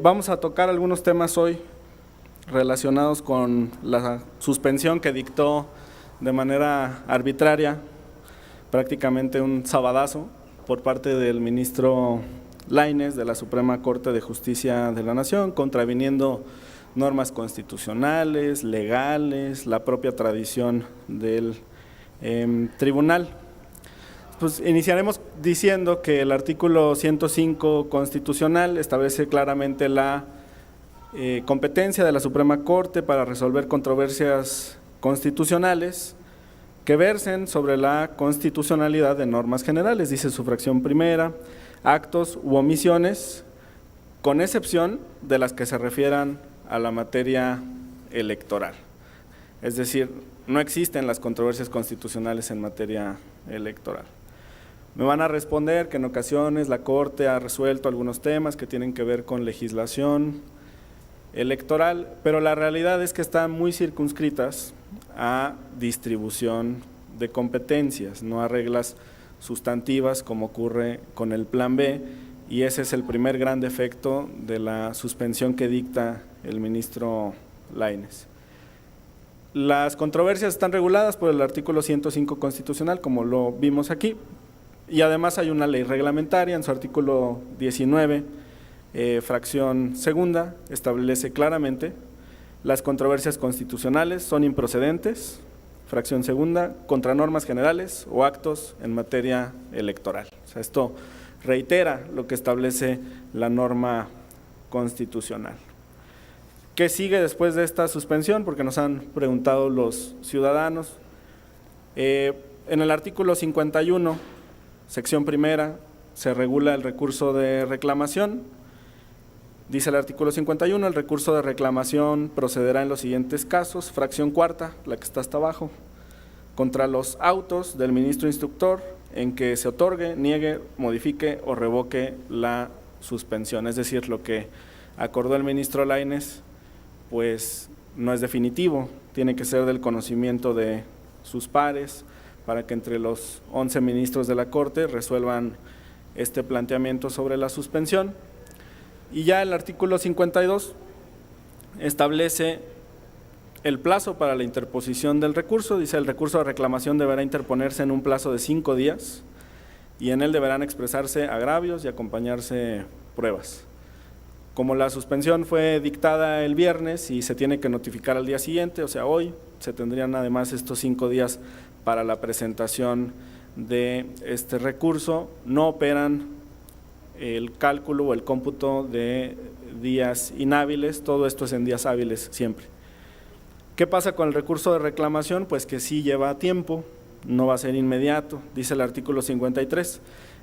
Vamos a tocar algunos temas hoy relacionados con la suspensión que dictó de manera arbitraria, prácticamente un sabadazo, por parte del ministro Lainez de la Suprema Corte de Justicia de la Nación, contraviniendo normas constitucionales, legales, la propia tradición del tribunal. Pues iniciaremos diciendo que el artículo 105 constitucional establece claramente la competencia de la Suprema Corte para resolver controversias constitucionales que versen sobre la constitucionalidad de normas generales, dice su fracción primera, actos u omisiones, con excepción de las que se refieran a la materia electoral. Es decir, no existen las controversias constitucionales en materia electoral. Me van a responder que en ocasiones la Corte ha resuelto algunos temas que tienen que ver con legislación electoral, pero la realidad es que están muy circunscritas a distribución de competencias, no a reglas sustantivas como ocurre con el Plan B, y ese es el primer gran defecto de la suspensión que dicta el ministro Lainez. Las controversias están reguladas por el artículo 105 constitucional, como lo vimos aquí, y además hay una ley reglamentaria en su artículo 19, fracción segunda, establece claramente: las controversias constitucionales son improcedentes, fracción segunda, contra normas generales o actos en materia electoral. O sea, esto reitera lo que establece la norma constitucional. ¿Qué sigue después de esta suspensión? Porque nos han preguntado los ciudadanos. En el artículo 51, sección primera, se regula el recurso de reclamación. Dice el artículo 51, el recurso de reclamación procederá en los siguientes casos: fracción cuarta, la que está hasta abajo, contra los autos del ministro instructor en que se otorgue, niegue, modifique o revoque la suspensión. Es decir, lo que acordó el ministro Lainez, pues no es definitivo, tiene que ser del conocimiento de sus pares para que entre los 11 ministros de la Corte resuelvan este planteamiento sobre la suspensión. Y ya el artículo 52 establece el plazo para la interposición del recurso. Dice: el recurso de reclamación deberá interponerse en un plazo de 5 días y en él deberán expresarse agravios y acompañarse pruebas. Como la suspensión fue dictada el viernes y se tiene que notificar al día siguiente, o sea hoy, se tendrían además estos 5 días para la presentación de este recurso. No operan el cálculo o el cómputo de días inhábiles, todo esto es en días hábiles siempre. ¿Qué pasa con el recurso de reclamación? Pues que sí lleva tiempo, no va a ser inmediato. Dice el artículo 53,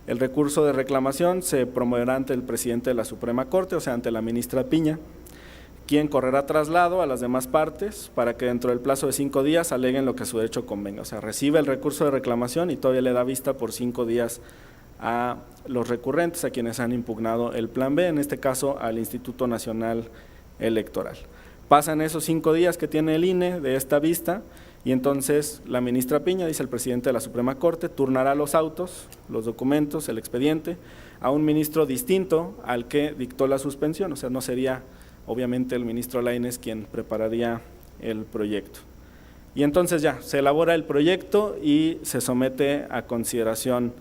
el recurso de reclamación se promoverá ante el presidente de la Suprema Corte, o sea, ante la ministra Piña, quien correrá traslado a las demás partes para que dentro del plazo de 5 días aleguen lo que a su derecho convenga. O sea, recibe el recurso de reclamación y todavía le da vista por 5 días a los recurrentes, a quienes han impugnado el Plan B, en este caso al Instituto Nacional Electoral. Pasan esos 5 días que tiene el INE de esta vista y entonces la ministra Piña, dice el presidente de la Suprema Corte, turnará los autos, los documentos, el expediente a un ministro distinto al que dictó la suspensión. O sea, no sería obviamente el ministro Lainez quien prepararía el proyecto. Y entonces ya se elabora el proyecto y se somete a consideración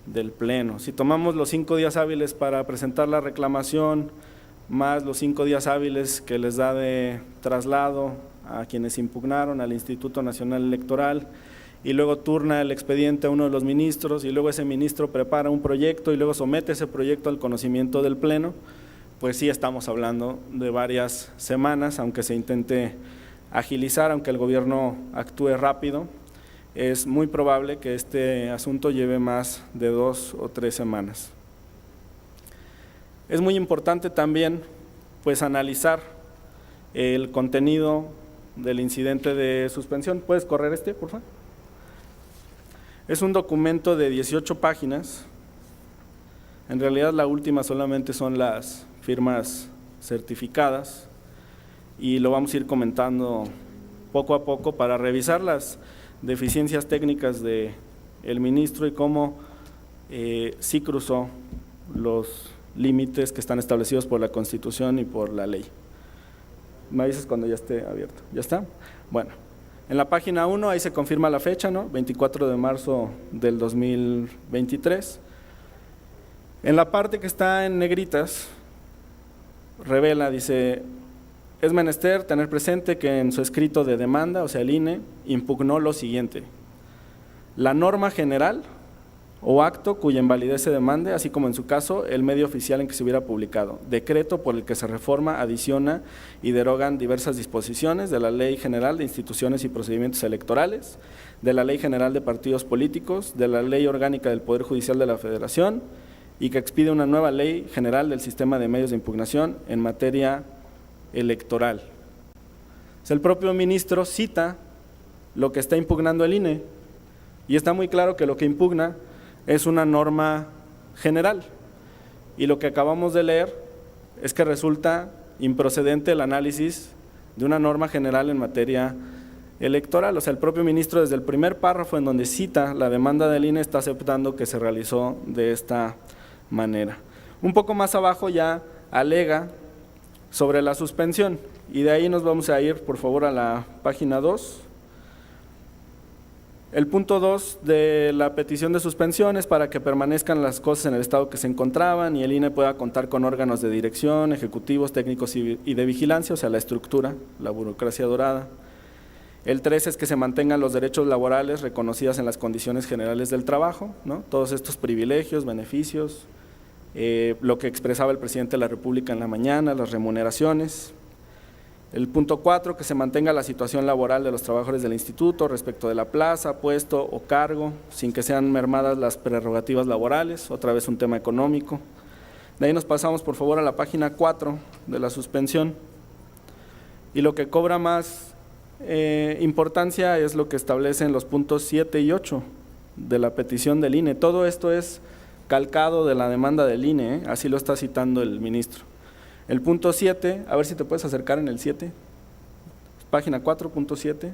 del Pleno. Si tomamos los 5 días hábiles para presentar la reclamación, más los 5 días hábiles que les da de traslado a quienes impugnaron al Instituto Nacional Electoral, y luego turna el expediente a uno de los ministros, y luego ese ministro prepara un proyecto y luego somete ese proyecto al conocimiento del Pleno, pues sí estamos hablando de varias semanas, aunque se intente agilizar, aunque el gobierno actúe rápido. Es muy probable que este asunto lleve más de 2 o 3 semanas. Es muy importante también pues analizar el contenido del incidente de suspensión. ¿Puedes correr por favor? Es un documento de 18 páginas. En realidad la última solamente son las firmas certificadas y lo vamos a ir comentando poco a poco para revisar las deficiencias técnicas del ministro y cómo sí cruzó los límites que están establecidos por la Constitución y por la ley. Me avisas cuando ya esté abierto. ¿Ya está? Bueno, en la página 1 ahí se confirma la fecha, ¿no? 24 de marzo del 2023. En la parte que está en negritas, revela, dice: es menester tener presente que en su escrito de demanda, o sea el INE, impugnó lo siguiente: la norma general o acto cuya invalidez se demande, así como en su caso el medio oficial en que se hubiera publicado, decreto por el que se reforma, adiciona y derogan diversas disposiciones de la Ley General de Instituciones y Procedimientos Electorales, de la Ley General de Partidos Políticos, de la Ley Orgánica del Poder Judicial de la Federación, y que expide una nueva Ley General del Sistema de Medios de Impugnación en materia electoral. O sea, el propio ministro cita lo que está impugnando el INE, y está muy claro que lo que impugna es una norma general, y lo que acabamos de leer es que resulta improcedente el análisis de una norma general en materia electoral. O sea, el propio ministro, desde el primer párrafo en donde cita la demanda del INE, está aceptando que se realizó de esta manera. Un poco más abajo ya alega sobre la suspensión, y de ahí nos vamos a ir, por favor, a la página 2. El punto 2 de la petición de suspensión es para que permanezcan las cosas en el estado que se encontraban y el INE pueda contar con órganos de dirección, ejecutivos, técnicos y de vigilancia, o sea, la estructura, la burocracia dorada. El 3 es que se mantengan los derechos laborales reconocidos en las condiciones generales del trabajo, ¿no? Todos estos privilegios, beneficios, lo que expresaba el presidente de la República en la mañana, las remuneraciones. El punto 4, que se mantenga la situación laboral de los trabajadores del instituto respecto de la plaza, puesto o cargo, sin que sean mermadas las prerrogativas laborales, otra vez un tema económico. De ahí nos pasamos, por favor, a la página 4 de la suspensión, y lo que cobra más importancia es lo que establecen los puntos 7 y 8 de la petición del INE. Todo esto es calcado de la demanda del INE, así lo está citando el ministro. El punto 7, a ver si te puedes acercar en el 7, página 4.7,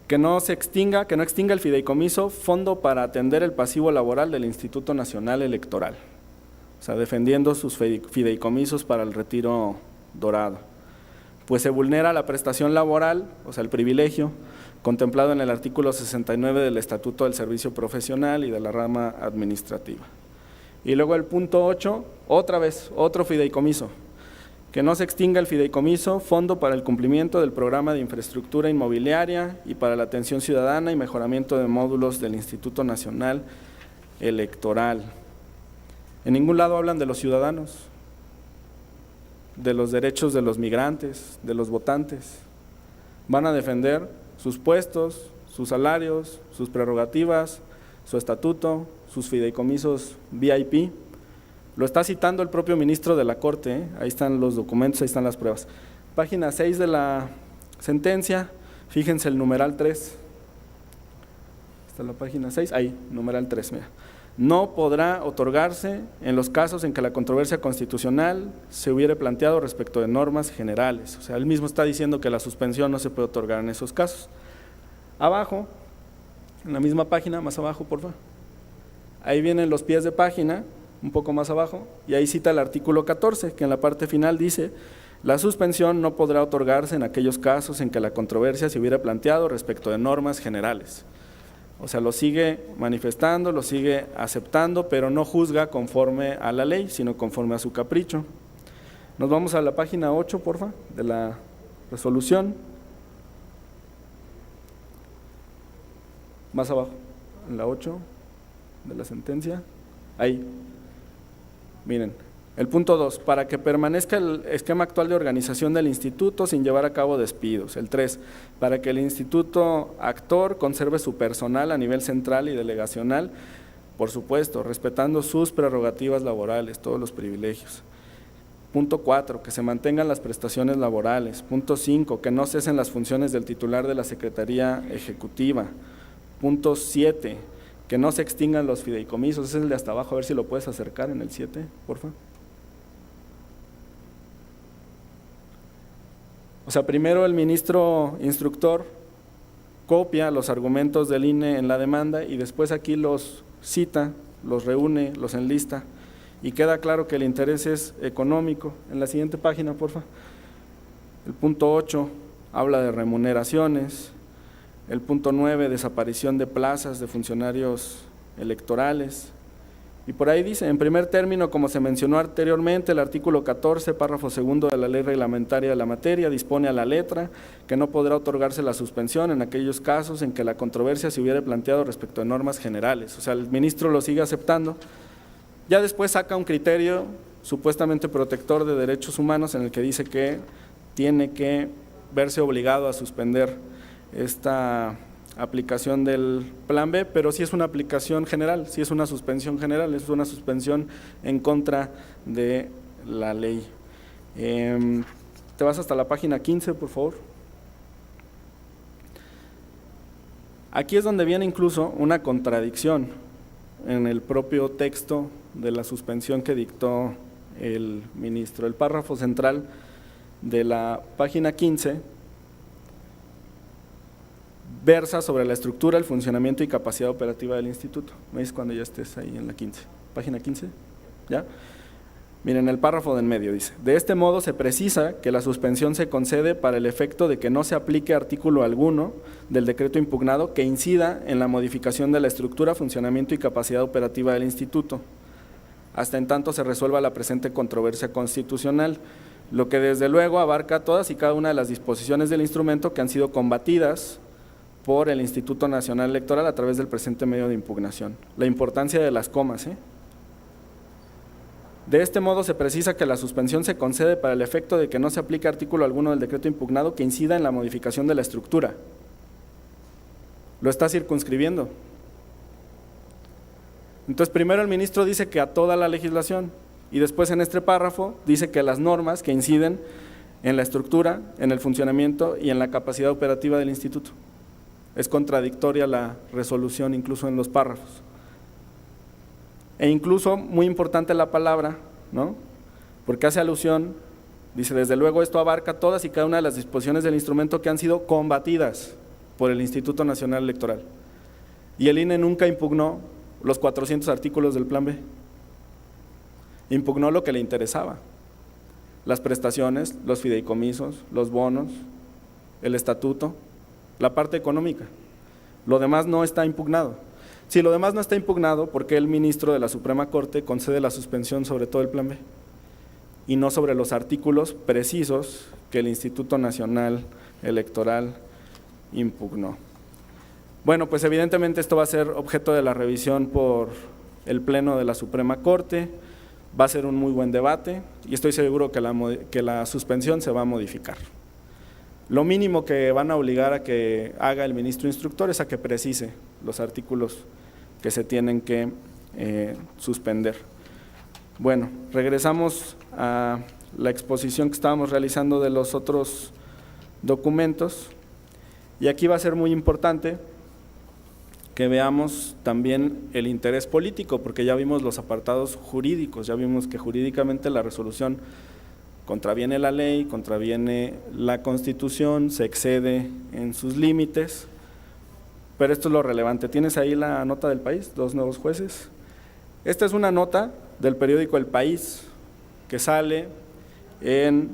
que no extinga el fideicomiso Fondo para atender el pasivo laboral del Instituto Nacional Electoral, o sea, defendiendo sus fideicomisos para el retiro dorado, pues se vulnera la prestación laboral, o sea, el privilegio contemplado en el artículo 69 del Estatuto del Servicio Profesional y de la rama administrativa. Y luego el punto 8, otra vez, otro fideicomiso, que no se extinga el fideicomiso Fondo para el cumplimiento del programa de infraestructura inmobiliaria y para la atención ciudadana y mejoramiento de módulos del Instituto Nacional Electoral. En ningún lado hablan de los ciudadanos, de los derechos de los migrantes, de los votantes. Van a defender sus puestos, sus salarios, sus prerrogativas, su estatuto, sus fideicomisos VIP. Lo está citando el propio ministro de la Corte, ahí están los documentos, ahí están las pruebas. Página 6 de la sentencia, fíjense el numeral 3. Está la página 6, ahí, numeral 3, mira. No podrá otorgarse en los casos en que la controversia constitucional se hubiere planteado respecto de normas generales. O sea, él mismo está diciendo que la suspensión no se puede otorgar en esos casos. Abajo, en la misma página, más abajo, por favor. Ahí vienen los pies de página, un poco más abajo, y ahí cita el artículo 14, que en la parte final dice: la suspensión no podrá otorgarse en aquellos casos en que la controversia se hubiera planteado respecto de normas generales. O sea, lo sigue manifestando, lo sigue aceptando, pero no juzga conforme a la ley, sino conforme a su capricho. Nos vamos a la página 8, porfa, de la resolución. Más abajo, en la 8 de la sentencia, ahí. Miren, el punto 2, para que permanezca el esquema actual de organización del instituto sin llevar a cabo despidos. El 3, para que el instituto actor conserve su personal a nivel central y delegacional, por supuesto, respetando sus prerrogativas laborales, todos los privilegios. Punto 4, que se mantengan las prestaciones laborales. Punto 5, que no cesen las funciones del titular de la Secretaría Ejecutiva. Punto 7, que no se extingan los fideicomisos. Ese es el de hasta abajo, a ver si lo puedes acercar en el 7, por favor. O sea, primero el ministro instructor copia los argumentos del INE en la demanda y después aquí los cita, los reúne, los enlista y queda claro que el interés es económico. En la siguiente página, por favor. El punto 8 habla de remuneraciones. El punto 9, desaparición de plazas de funcionarios electorales. Y por ahí dice, en primer término, como se mencionó anteriormente, el artículo 14, párrafo segundo de la ley reglamentaria de la materia, dispone a la letra que no podrá otorgarse la suspensión en aquellos casos en que la controversia se hubiera planteado respecto a normas generales. O sea, el ministro lo sigue aceptando. Ya después saca un criterio supuestamente protector de derechos humanos en el que dice que tiene que verse obligado a suspender esta aplicación del plan B, pero sí es una aplicación general, sí es una suspensión general, es una suspensión en contra de la ley. Te vas hasta la página 15, por favor. Aquí es donde viene incluso una contradicción en el propio texto de la suspensión que dictó el ministro. El párrafo central de la página 15 versa sobre la estructura, el funcionamiento y capacidad operativa del instituto. Me dices cuando ya estés ahí en la 15. Página 15, ¿ya? Miren, el párrafo de en medio dice, de este modo se precisa que la suspensión se concede para el efecto de que no se aplique artículo alguno del decreto impugnado que incida en la modificación de la estructura, funcionamiento y capacidad operativa del instituto, hasta en tanto se resuelva la presente controversia constitucional, lo que desde luego abarca todas y cada una de las disposiciones del instrumento que han sido combatidas por el Instituto Nacional Electoral a través del presente medio de impugnación. La importancia de las comas, De este modo se precisa que la suspensión se concede para el efecto de que no se aplique artículo alguno del decreto impugnado que incida en la modificación de la estructura. Lo está circunscribiendo. Entonces, primero el ministro dice que a toda la legislación y después en este párrafo dice que las normas que inciden en la estructura, en el funcionamiento y en la capacidad operativa del instituto. Es contradictoria la resolución incluso en los párrafos. E incluso, muy importante la palabra, ¿no? Porque hace alusión, dice, desde luego esto abarca todas y cada una de las disposiciones del instrumento que han sido combatidas por el Instituto Nacional Electoral. Y el INE nunca impugnó los 400 artículos del Plan B. Impugnó lo que le interesaba, las prestaciones, los fideicomisos, los bonos, el estatuto, la parte económica. Lo demás no está impugnado. Si lo demás no está impugnado, ¿por qué el ministro de la Suprema Corte concede la suspensión sobre todo el Plan B? Y no sobre los artículos precisos que el Instituto Nacional Electoral impugnó. Bueno, pues evidentemente esto va a ser objeto de la revisión por el Pleno de la Suprema Corte, va a ser un muy buen debate y estoy seguro que la suspensión se va a modificar. Lo mínimo que van a obligar a que haga el ministro instructor es a que precise los artículos que se tienen que suspender. Bueno, regresamos a la exposición que estábamos realizando de los otros documentos y aquí va a ser muy importante que veamos también el interés político, porque ya vimos los apartados jurídicos, ya vimos que jurídicamente la resolución contraviene la ley, contraviene la Constitución, se excede en sus límites, pero esto es lo relevante. ¿Tienes ahí la nota del País, 2 nuevos jueces? Esta es una nota del periódico El País que sale en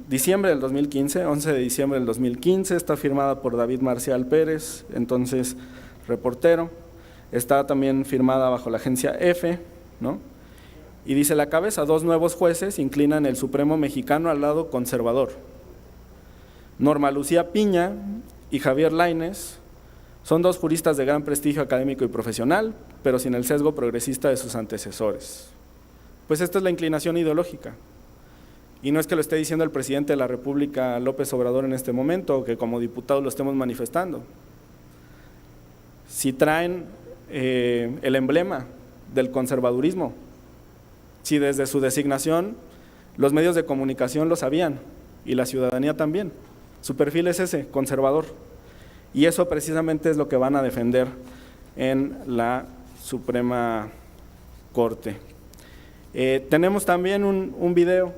diciembre del 2015, 11 de diciembre del 2015, está firmada por David Marcial Pérez, entonces reportero, está también firmada bajo la agencia F, ¿no? Y dice la cabeza, 2 nuevos jueces inclinan el Supremo mexicano al lado conservador. Norma Lucía Piña y Javier Lainez son 2 juristas de gran prestigio académico y profesional, pero sin el sesgo progresista de sus antecesores. Pues esta es la inclinación ideológica. Y no es que lo esté diciendo el presidente de la República, López Obrador, en este momento, o que como diputados lo estemos manifestando. Si traen el emblema del conservadurismo, si desde su designación los medios de comunicación lo sabían y la ciudadanía también, su perfil es ese, conservador, y eso precisamente es lo que van a defender en la Suprema Corte. Tenemos también un video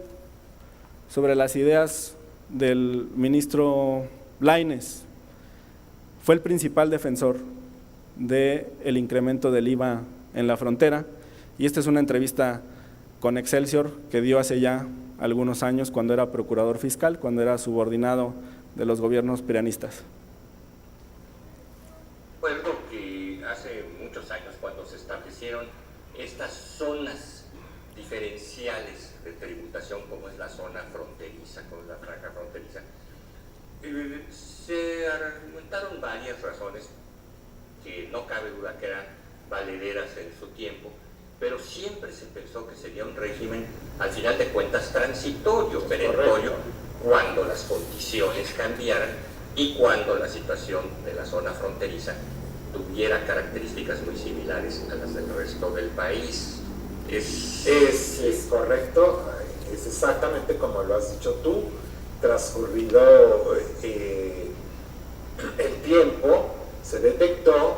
sobre las ideas del ministro Lainez. Fue el principal defensor del incremento del IVA en la frontera y esta es una entrevista con Excelsior, que dio hace ya algunos años cuando era procurador fiscal, cuando era subordinado de los gobiernos prianistas. Recuerdo que hace muchos años, cuando se establecieron estas zonas diferenciales de tributación, como es la zona fronteriza, como es la franja fronteriza, se argumentaron varias razones que no cabe duda que eran valederas en su tiempo, pero siempre se pensó que sería un régimen, al final de cuentas, transitorio, perentorio, cuando las condiciones cambiaran y cuando la situación de la zona fronteriza tuviera características muy similares a las del resto del país. Es correcto, es exactamente como lo has dicho tú. Transcurrido el tiempo, se detectó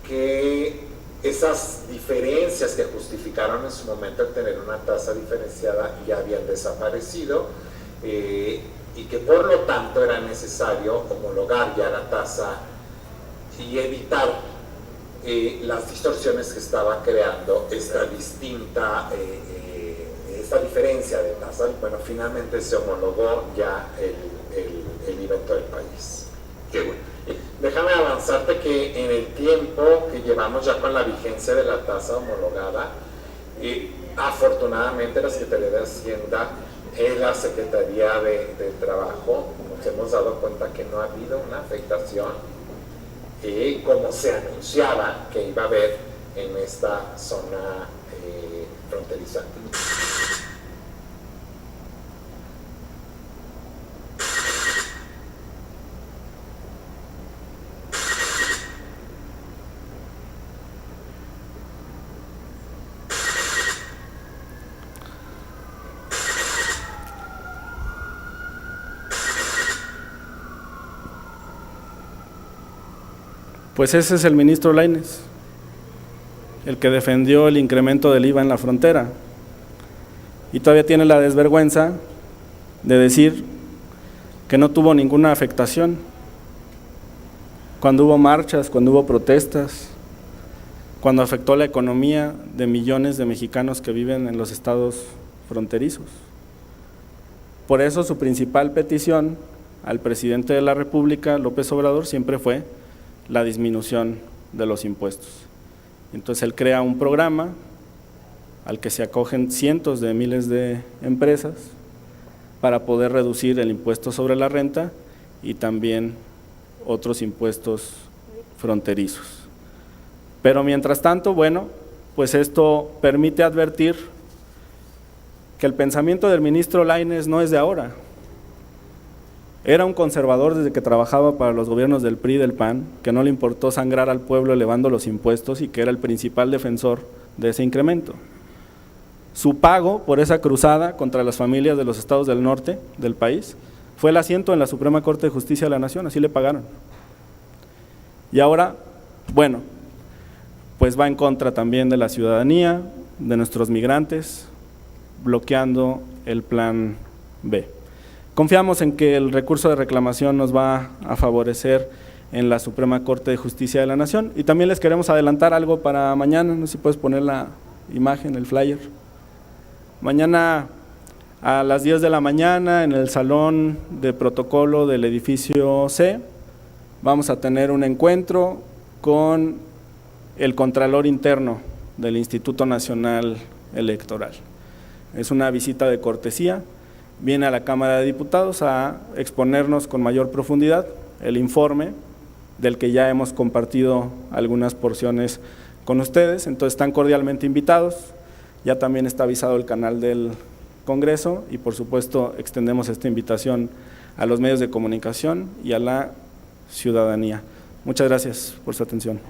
que esas diferencias que justificaron en su momento el tener una tasa diferenciada ya habían desaparecido, y que por lo tanto era necesario homologar ya la tasa y evitar las distorsiones que estaba creando esta diferencia de tasa. Bueno, finalmente se homologó ya el IVA en todo el país. Qué bueno. Déjame avanzarte que en el tiempo que llevamos ya con la vigencia de la tasa homologada, afortunadamente la Secretaría de Hacienda y la Secretaría de Trabajo nos hemos dado cuenta que no ha habido una afectación como se anunciaba que iba a haber en esta zona fronteriza. Pues ese es el ministro Lainez, el que defendió el incremento del IVA en la frontera, y todavía tiene la desvergüenza de decir que no tuvo ninguna afectación cuando hubo marchas, cuando hubo protestas, cuando afectó la economía de millones de mexicanos que viven en los estados fronterizos. Por eso su principal petición al presidente de la República, López Obrador, siempre fue la disminución de los impuestos. Entonces él crea un programa al que se acogen cientos de miles de empresas para poder reducir el impuesto sobre la renta y también otros impuestos fronterizos. Pero mientras tanto, bueno, pues esto permite advertir que el pensamiento del ministro Lainez no es de ahora. Era un conservador desde que trabajaba para los gobiernos del PRI y del PAN, que no le importó sangrar al pueblo elevando los impuestos y que era el principal defensor de ese incremento. Su pago por esa cruzada contra las familias de los estados del norte del país fue el asiento en la Suprema Corte de Justicia de la Nación, así le pagaron. Y ahora, bueno, pues va en contra también de la ciudadanía, de nuestros migrantes, bloqueando el plan B. Confiamos en que el recurso de reclamación nos va a favorecer en la Suprema Corte de Justicia de la Nación, y también les queremos adelantar algo para mañana. No sé si puedes poner la imagen, el flyer. Mañana a las 10 de la mañana en el salón de protocolo del edificio C vamos a tener un encuentro con el Contralor Interno del Instituto Nacional Electoral. Es una visita de cortesía. Viene a la Cámara de Diputados a exponernos con mayor profundidad el informe del que ya hemos compartido algunas porciones con ustedes. Entonces están cordialmente invitados. Ya también está avisado el canal del Congreso y por supuesto extendemos esta invitación a los medios de comunicación y a la ciudadanía. Muchas gracias por su atención.